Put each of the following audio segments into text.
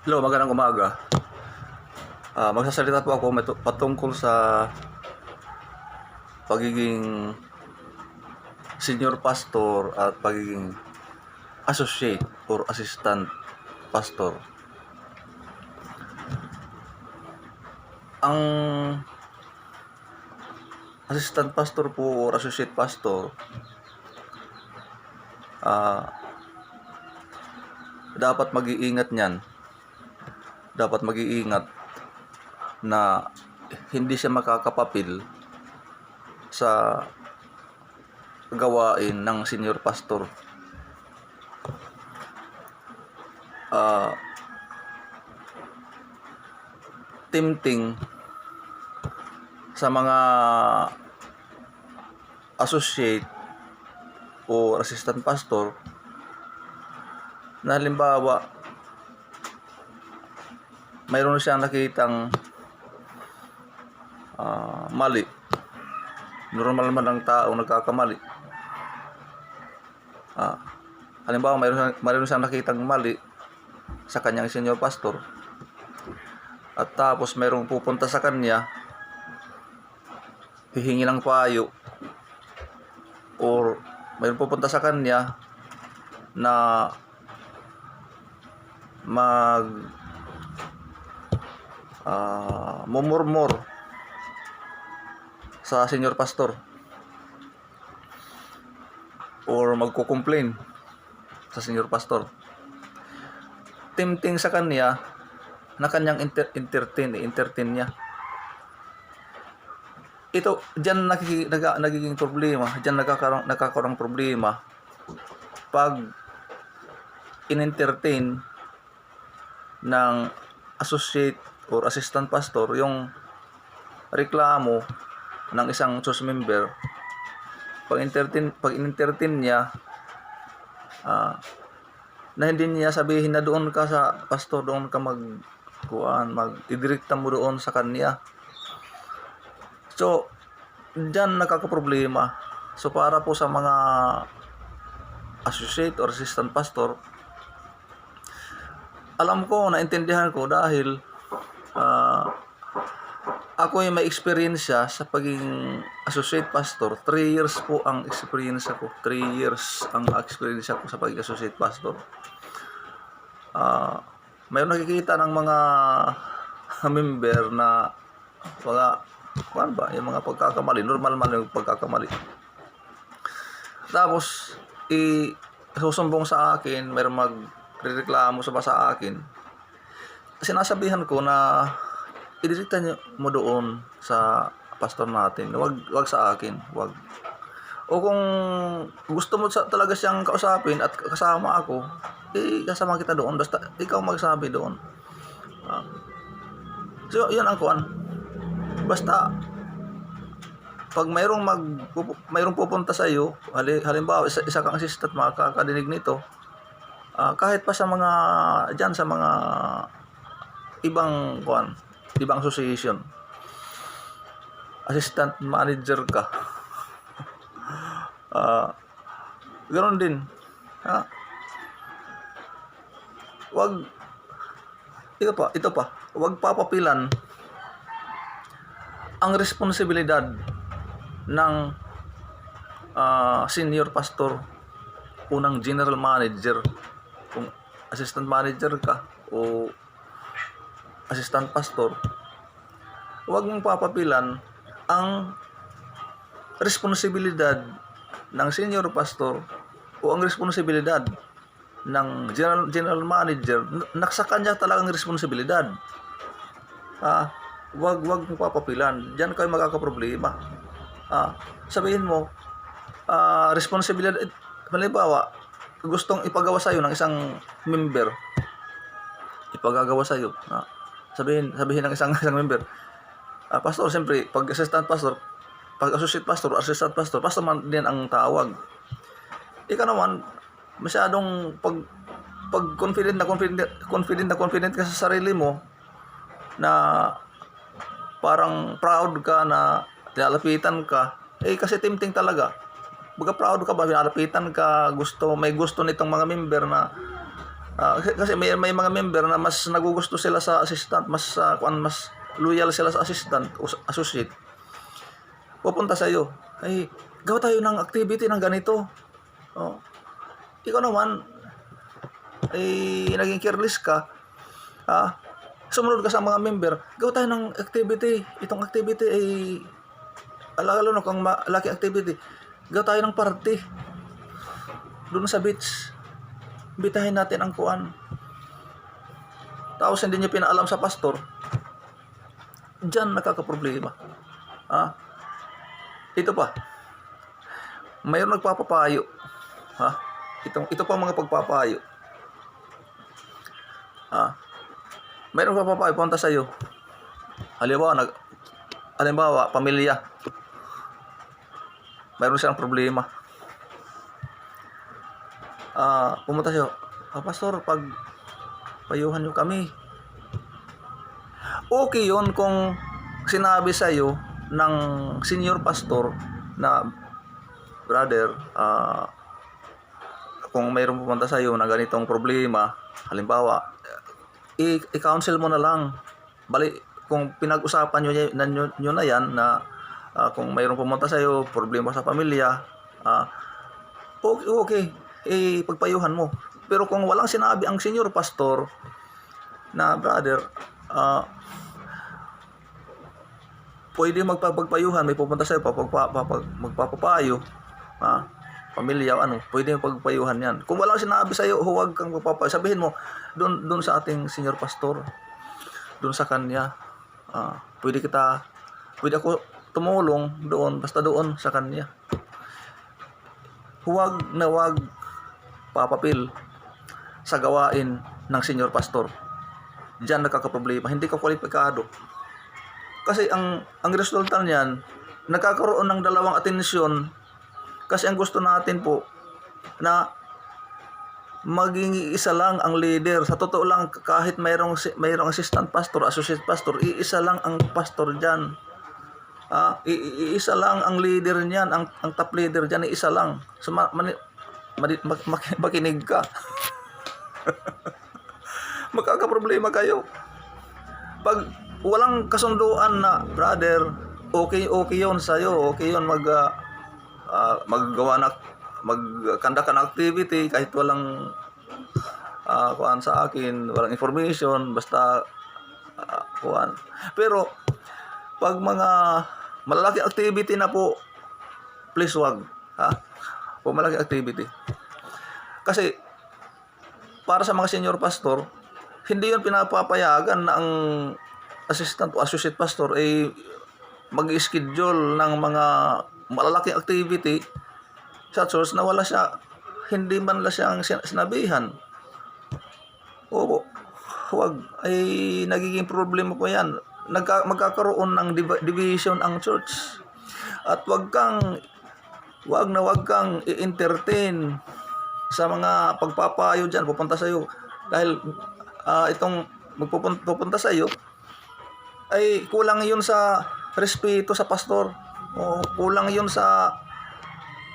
Hello, magandang umaga. Magsasalita po ako patungkol sa pagiging senior pastor at pagiging associate or assistant pastor. Ang assistant pastor po or associate pastor, dapat mag-iingat niyan. Dapat mag-iingat na hindi siya makakapapil sa gawain ng senior pastor. Tempting sa mga associate o assistant pastor na halimbawa mayroon siyang nakitang mali. Normal naman ang tao nagkakamali. Halimbawa mayroon siyang nakitang mali sa kanyang senior pastor at tapos mayroong pupunta sa kanya, hihingi ng payo, or mayroong pupunta sa kanya na mumurmur sa senior pastor or magko-complain sa senior pastor. Tempting sa kanya na kanyang entertain niya. Ito, diyan nagiging problema, diyan nagkakaroon problema pag in-entertain ng associate or assistant pastor yung reklamo ng isang church member. Pag in-entertain niya, na hindi niya sabihin na doon ka sa pastor, doon ka mag-idirekta mo doon sa kanya. So, diyan nakakaproblema. So, para po sa mga associate or assistant pastor, alam ko, naintindihan ko dahil ako ay may experience sa pagiging associate pastor. 3 years po ang experience ko. 3 years ang experience ko sa pagiging associate pastor. Mayroon nakikita ng mga member na yung mga pagkakamali. Normal man yung pagkakamali. Tapos, susumbong sa akin, mayroon magreklamo sa akin. Sinasabihan ko na idirekta mo doon sa pastor natin. Wag sa akin. Wag. O kung gusto mo talaga siyang kausapin at kasama ako, kasama kita doon. Basta ikaw magsabi doon. So, yun ang kuan. Basta pag mayroong pupunta sa iyo, halimbawa isa kang assistant, makakadinig nito, kahit pa sa mga ibang association, assistant manager ka, ganoon din. Ito pa, wag papapilan ang responsibilidad ng senior pastor o ng general manager. Kung assistant manager ka o assistant pastor, huwag mong papapilan ang responsibilidad ng senior pastor o ang responsibilidad ng general manager. Sa kanya talagang responsibilidad. Huwag mong papapilan. Diyan kayo magkakaproblema. Sabihin mo, responsibilidad, halimbawa, gustong ipagawa sa'yo ng isang member, ipagagawa sa'yo, sabihin ng isang member, pastor, siyempre, pag assistant pastor, pag associate pastor, assistant pastor, pastor man din ang tawag. Ikaw naman, masyadong pag confident ka sa sarili mo, na parang proud ka na tinalapitan ka, kasi tempting talaga. Baga proud ka ba, pinalapitan ka, may gusto nitong mga member na Kasi may mga member na mas nagugusto sila sa assistant, mas loyal sila sa assistant o associate. Pupunta sa iyo, ay gawa tayo ng activity ng ganito. Oh. Ikaw naman ay naging careless ka. Sumunod ka sa mga member, gawa tayo ng activity. Itong activity ay lalo na kung malaki activity. Gawa tayo ng party doon sa beach. Bitahin natin ang kuan. Tapos hindi niya pinaalam sa pastor. Diyan nakakaproblema. Ito pa. Mayroon nagpapapayo. Ito pa mga pagpapayo. Mayroon nagpapapayo punta sa iyo. Halimbawa, pamilya. Mayroon siyang problema. Pumunta siya, pastor, pag payuhan niyo kami. Okay yun kung sinabi sa iyo ng senior pastor na, brother, kung mayroong pumunta sa iyo na ganitong problema, halimbawa, i-counsel mo na lang. Bali, kung pinag-usapan nyo na yan na kung mayroong pumunta sa iyo, problema sa pamilya, okay. Pagpayuhan mo. Pero kung walang sinabi ang senior pastor na, brother, pwede magpapagpayuhan, may pupunta sa'yo, magpapapayo, pamilya, pwede pagpayuhan yan. Kung walang sinabi sa'yo, huwag kang magpapayo. Sabihin mo, doon sa ating senior pastor, doon sa kanya, pwede ako tumulong doon, basta doon sa kanya. Huwag papapil sa gawain ng senior pastor. Diyan nakakaproblema. Hindi ka kwalipikado. Kasi ang resulta niyan, nagkakaroon ng dalawang atensyon. Kasi ang gusto natin po na maging isa lang ang leader. Sa totoo lang, kahit mayroong assistant pastor, associate pastor, iisa lang ang pastor diyan. Iisa lang ang leader niyan, ang top leader diyan, iisa lang. So, makinig ka. Magkakaproblema kayo. Pag walang kasunduan na, brother, okay yun sa'yo, okay yun magkanda ka ng activity kahit walang kuhan sa akin, walang information, basta kuhan. Pero pag mga malalaking activity na po, please wag. Pag malaking activity. Kasi para sa mga senior pastor, hindi yun pinapapayagan na ang assistant o associate pastor ay mag-schedule ng mga malalaking activity sa church na hindi man la siyang sinabihan. Huwag, ay nagiging problema po yan. Magkakaroon ng division ang church. At wag kang i-entertain sa mga pagpapayo dyan, pupunta sa iyo. Dahil itong pupunta sa iyo, ay kulang yun sa respeto sa pastor. O kulang yun sa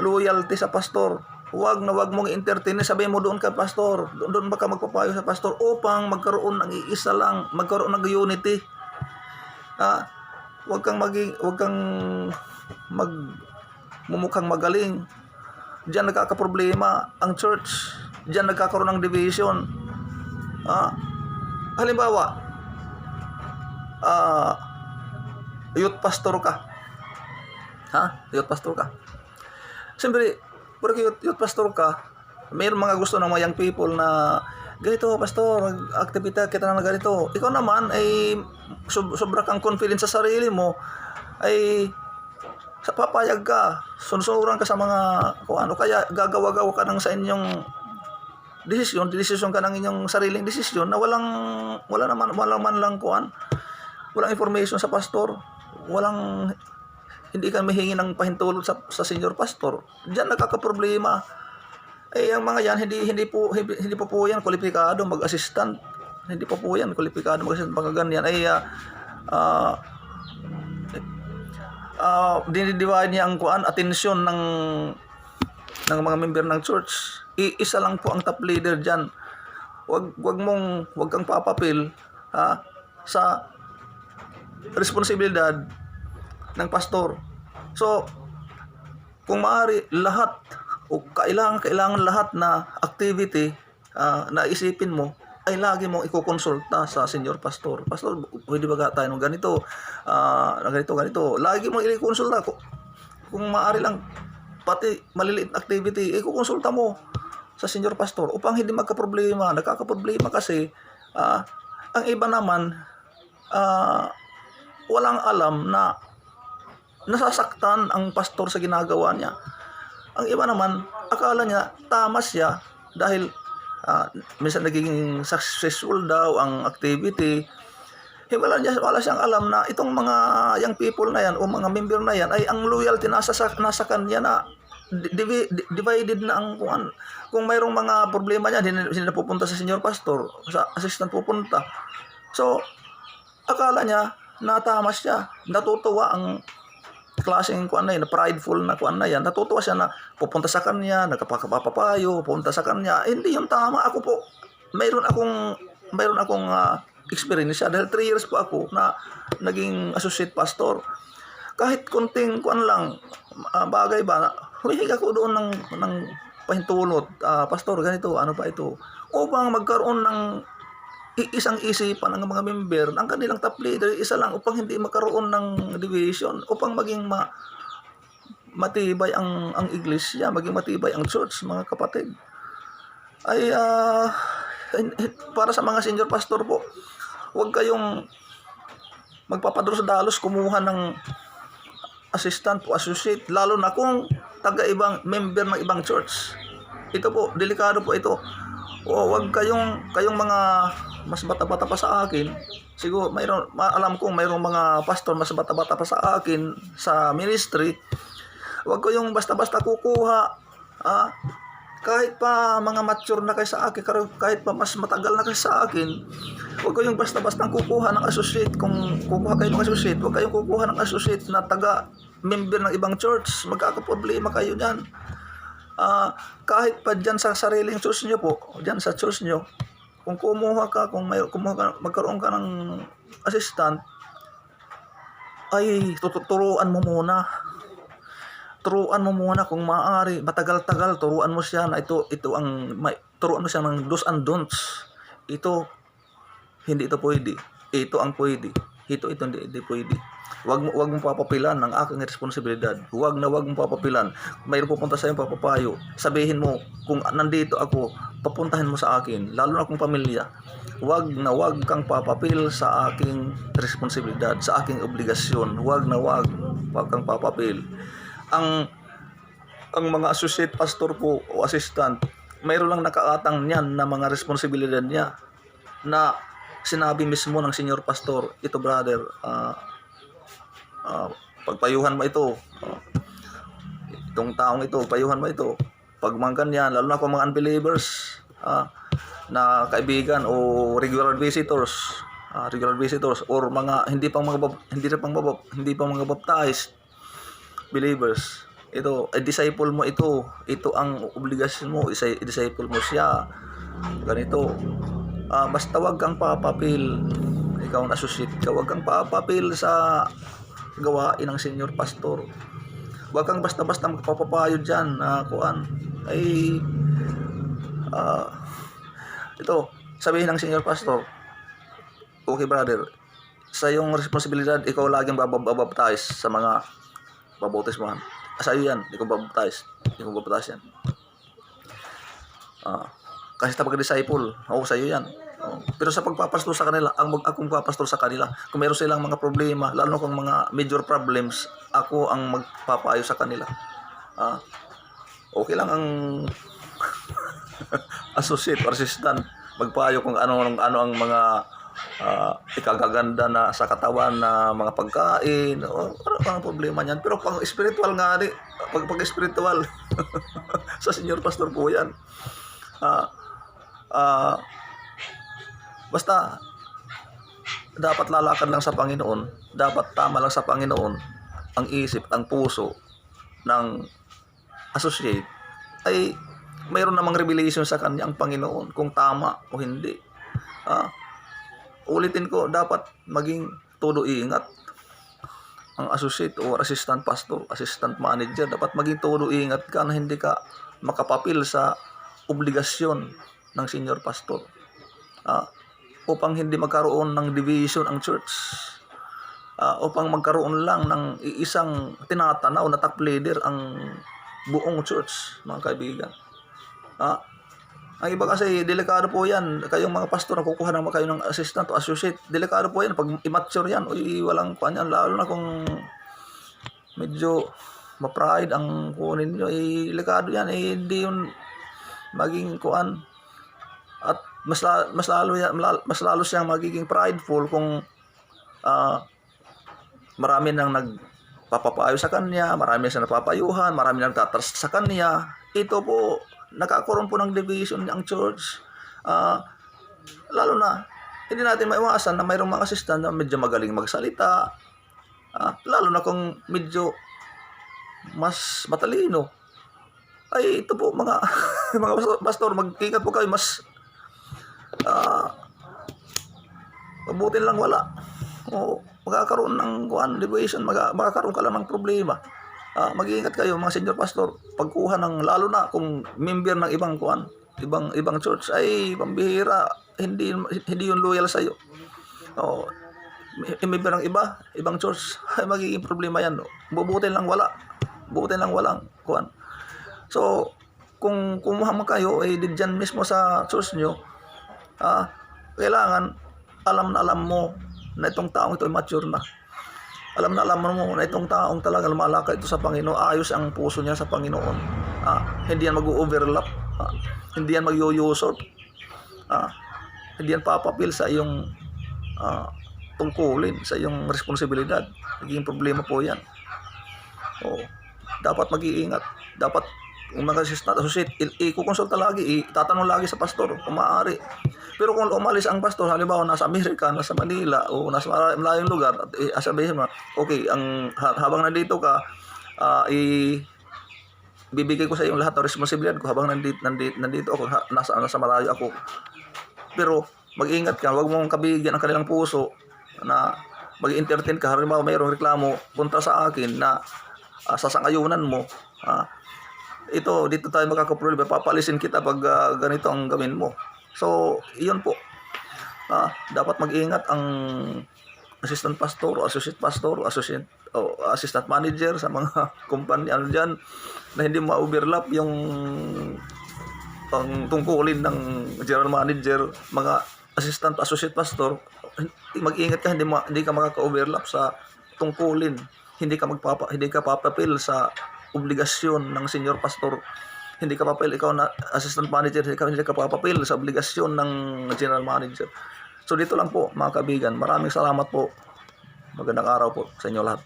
loyalty sa pastor. Huwag mong i-entertain. Sabihin mo doon ka, pastor. Doon ba ka magpapayo sa pastor upang magkaroon ng iisa lang, magkaroon ng unity. Huwag kang mumukhang magaling. Diyan nagkakaproblema ang church. Diyan nagkakaroon ng division. Halimbawa, youth pastor ka. Youth pastor ka. Siyempre, porque youth pastor ka, mayroon mga gusto ng mga young people na ganito, pastor, aktivita kita na ganito. Ikaw naman ay sobra kang confident sa sarili mo, ay sa papayag ka, sunusuran ka sa mga kaya gagawa-gawa ka ng sa inyong desisyon ka ng inyong sariling desisyon na wala man lang walang information sa pastor, hindi ka mahingi ng pahintulot sa senior pastor. Diyan nakakaproblema. Ang mga yan hindi po yan kwalipikado mag-assistant. Hindi po yan kwalipikado mag-assistant pag ganyan. Dinidivide niya ang atensyon ng mga member ng church. Isa lang po ang top leader diyan. Wag kang papapil sa responsibilidad ng pastor. So, kung maaari lahat o kailangan lahat na activity na isipin mo ay lagi mong ikukonsulta sa senior pastor. Pastor, pwede ba tayo ng ganito? Ganito. Lagi mong ikukonsulta. Kung maaari lang, pati maliliit na activity, ikukonsulta mo sa senior pastor upang hindi magka-problema. Nagkaka-problema kasi ang iba naman walang alam na nasasaktan ang pastor sa ginagawa niya. Ang iba naman, akala niya tama siya dahil minsan nagiging successful daw ang activity. Wala siyang alam na itong mga young people na yan o mga member na yan ay ang loyalty nasa kanya na divided na ang kung mayroong mga problema niyan, hindi na pupunta sa senior pastor, sa assistant pupunta. So, akala niya na tama siya. Natutuwa ang klaseng prideful na yan. Natutuwa siya na pupunta sa kanya, nagpapapayo, pupunta sa kanya. Hindi yung tama. Ako po, mayroon akong experience siya dahil 3 years po ako na naging associate pastor. Kahit konting lang, bagay ba, humihingi ako doon ng pahintulot. Pastor, ganito, ano pa ito? Upang magkaroon ng isang isipan ng mga member, ang kanilang top leader, isa lang upang hindi magkaroon ng division, upang maging matibay ang iglesia, maging matibay ang church, mga kapatid. Ay, para sa mga senior pastor po, huwag kayong magpapadros-dalos kumuha ng assistant o associate, lalo na kung taga-ibang member ng ibang church. Ito po, delikado po ito. O huwag kayong mga mas bata-bata pa sa akin. Siguro alam kong mayroong mga pastor mas bata-bata pa sa akin sa ministry. Huwag ko yung basta-basta kukuha. Kahit pa mga mature na kayo sa akin, kahit pa mas matagal na kayo sa akin, huwag ko yung basta-basta kukuha ng associate. Kung kukuha kayo ng associate, huwag kayong kukuha ng associate na taga-member ng ibang church. Magkakaproblema kayo dyan. Kahit pa dyan sa sariling church nyo po, dyan sa church nyo, kung magkaroon ka ng assistant, ay tuturuan mo muna. Turuan mo muna kung maaari, matagal-tagal, turuan mo siya na turuan mo siya ng do's and don'ts. Ito, hindi ito pwede. Ito ang pwede. Ito hindi pwede. Huwag mong papapilan ang aking responsibilidad. Huwag mong papapilan. Mayroon pupunta sa iyong papapayo. Sabihin mo, kung nandito ako, papuntahin mo sa akin, lalo na kung pamilya. Huwag kang papapil sa aking responsibilidad, sa aking obligasyon. Huwag kang papapil. Ang mga associate pastor po o assistant, mayroon lang nakaatang niyan na mga responsibilidad niya na sinabi mismo ng senior pastor, ito brother, pagpayuhan mo ito, itong taong ito, payuhan mo ito. Pag mga ganyan, lalo na kung mga unbelievers na kaibigan o regular visitors or mga hindi pang mga baptized believers, ito, disciple mo ito ang obligasyon mo, disciple mo siya, ganito. Basta wag kang papapil, ikaw ang associate ka, wag kang papapil sa gawain ng senior pastor. Wag kang basta-basta magpapapayo dyan ito, sabihin ng senior pastor, okay brother, sa iyong responsibilidad, ikaw laging babaptize sa mga babautismohan. Sa iyo yan, ikaw babaptize yan. Kasi sa pag-disciple, sa iyo yan. Pero sa pagpapastor sa kanila, akong papastor sa kanila, kung meron silang mga problema, lalo kung mga major problems, ako ang magpapayo sa kanila. Okay lang ang associate or assistant magpayo kung ano ang mga ikagaganda na sa katawan na mga pagkain, ano problema niyan. Pero pag spiritual nga pag spiritual sa senior pastor po yan. Basta dapat lalakad lang sa Panginoon, dapat tama lang sa Panginoon ang isip, ang puso ng associate, ay mayroon namang revelation sa kanya ang Panginoon kung tama o hindi. Ulitin ko, dapat maging todo ingat ang associate o assistant pastor, assistant manager. Dapat maging todo ingat ka na hindi ka makapapil sa obligasyon ng senior pastor. Upang hindi magkaroon ng division ang church. Upang magkaroon lang ng isang tinatanaw na top leader ang buong church, mga kaibigan. Ang iba kasi, delikado po yan. Kayong mga pastor, nakukuha naman kayo ng assistant o associate. Delikado po yan. Pag immature yan, walang kuhan yan. Lalo na kung medyo ma-pride ang kunin nyo, delikado yan. Hindi yun maging kuhan. At mas lalo siyang magiging prideful kung marami nang nagpapapayo sa kanya, marami siyang napapayuhan, marami nang nagtatrust sa kanya. Ito po, nakakaroon po ng division ang church. Lalo na, hindi natin maiwasan na mayroong mga assistant na medyo magaling magsalita. Lalo na kung medyo mas matalino. Ay, ito po mga mga pastor, mag-ingat po kayo. Mas mabuti lang wala. Magkakaroon ng division, magkakaroon ka lang ng problema. Mag-iingat kayo mga senior pastor, pagkuha ng, lalo na kung member ng ibang church, ay pambihira, hindi yun loyal sa iyo. Member ng ibang church, ay magiging problema yan. Bubuti lang walang kuan. So kung kumuha mo kayo ay diyan mismo sa church nyo, kailangan alam mo na itong taong ito ay mature na. Alam mo na itong taong talaga lumalakad ito sa Panginoon, ayos ang puso niya sa Panginoon. Hindi yan mag-overlap, hindi yan mag-yoyosot, hindi yan papapil sa iyong tungkulin, sa iyong responsibilidad. Naging problema po yan. Dapat mag-iingat. Dapat kung mga associate, ikukonsulta lagi, itatanong lagi sa pastor kung maaari. Pero kung umalis ang pastor, halimbawa nasa Amerika, nasa Manila, o nasa malayong lugar, at sabihin mo, okay, habang nandito ka, bibigay ko sa iyo lahat ng responsibilidad ko habang nandito ako, nasa malayo ako. Pero mag-ingat ka, huwag mong kabigyan ang kanilang puso na mag-entertain ka. Halimbawa mayroong reklamo kontra sa akin na sasangayunan mo. Dito tayo magkakaproblema, papalisin kita pag ganito ang gawin mo. So, iyon po. Dapat mag-ingat ang assistant pastor, associate pastor, assistant manager sa mga kumpanya dyan na hindi ma-overlap yung tungkulin ng general manager, mga assistant, associate pastor. Mag-ingat ka, hindi ka makaka-overlap sa tungkulin. Hindi ka papapil sa obligasyon ng senior pastor. Hindi ka papel, ikaw na assistant manager, hindi ka papapil sa obligasyon ng general manager. So dito lang po mga kaibigan, maraming salamat po. Magandang araw po sa inyo lahat.